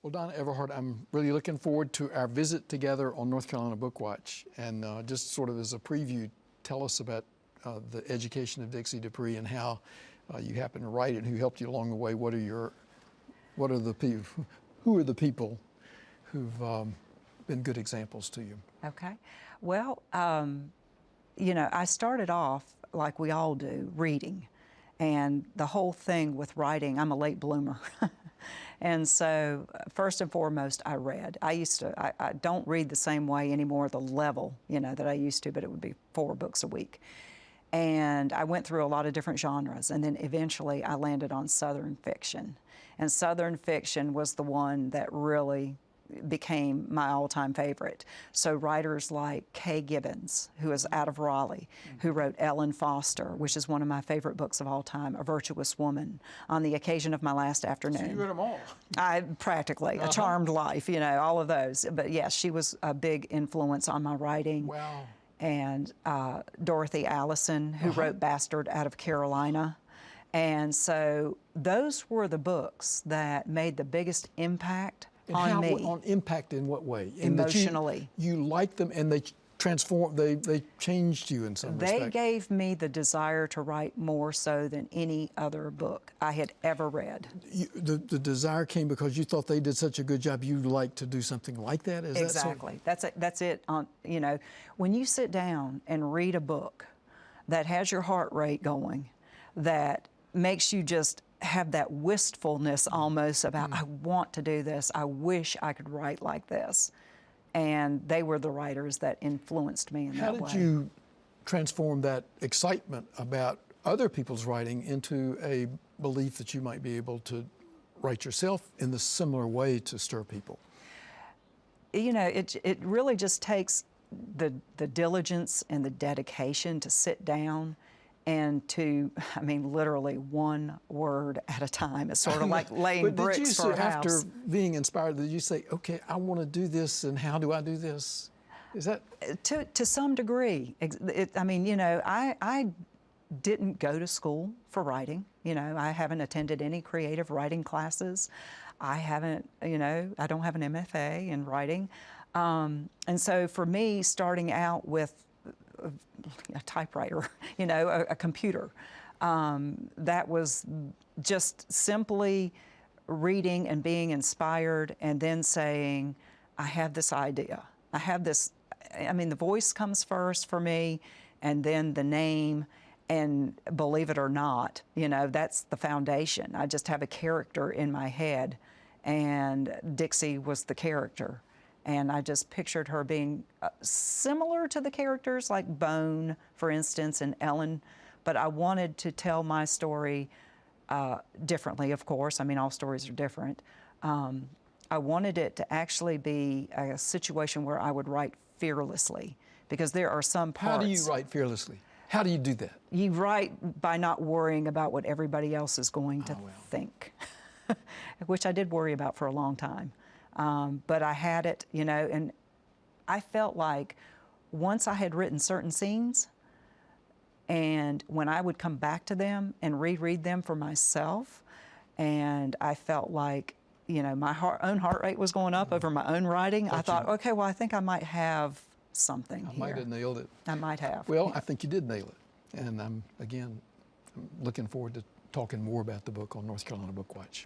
Well, Donna Everhart, I'm really looking forward to our visit together on North Carolina Bookwatch. And just sort of as a preview, tell us about the education of Dixie Dupree and how you happened to write it, who helped you along the way. Who are the people who've been good examples to you? Okay. Well, you know, I started off like we all do, reading. And the whole thing with writing, I'm a late bloomer. And so, first and foremost, I read. I don't read the same way anymore, the level, you know, that I used to, but it would be 4 books a week. And I went through a lot of different genres, and then eventually I landed on Southern fiction. And Southern fiction was the one that really became my all-time favorite. So writers like Kay Gibbons, who is out of Raleigh, who wrote Ellen Foster, which is one of my favorite books of all time, A Virtuous Woman, On the Occasion of My Last Afternoon. So you read them all? Practically. A Charmed Life, you know, all of those. But yes, she was a big influence on my writing. Wow. And Dorothy Allison, who wrote Bastard out of Carolina. And so those were the books that made the biggest impact on me. On impact in what way? Emotionally. You liked them and they transformed, they changed you in some respect. They gave me the desire to write more so than any other book I had ever read. The desire came because you thought they did such a good job, you'd like to do something like that? Is exactly. That sort of... That's it. You know, when you sit down and read a book that has your heart rate going, that makes you just have that wistfulness almost about, I want to do this, I wish I could write like this. And they were the writers that influenced me in that way. How did you transform that excitement about other people's writing into a belief that you might be able to write yourself in the similar way to stir people? You know, it really just takes the diligence and the dedication to sit down and to, I mean, literally one word at a time. It's sort of like laying bricks for a house. After being inspired, did you say, okay, I want to do this, and how do I do this? Is that... To some degree. I mean, you know, I didn't go to school for writing. You know, I haven't attended any creative writing classes. I haven't, you know, I don't have an MFA in writing. And so for me, starting out with a typewriter, you know, a computer. That was just simply reading and being inspired and then saying, I have this idea. I have this, I mean, the voice comes first for me and then the name, and believe it or not, you know, that's the foundation. I just have a character in my head, and Dixie was the character. And I just pictured her being similar to the characters like Bone, for instance, and Ellen. But I wanted to tell my story differently, of course. I mean, all stories are different. I wanted it to actually be a situation where I would write fearlessly, because there are some parts... How do you write fearlessly? How do you do that? You write by not worrying about what everybody else is going to think, which I did worry about for a long time. But I had it, you know, and I felt like once I had written certain scenes, and when I would come back to them and reread them for myself, and I felt like, you know, my own heart rate was going up over my own writing, I thought, okay, well, I think I might have something here. I might have nailed it. I might have. Well, I think you did nail it. And I'm looking forward to talking more about the book on North Carolina Bookwatch.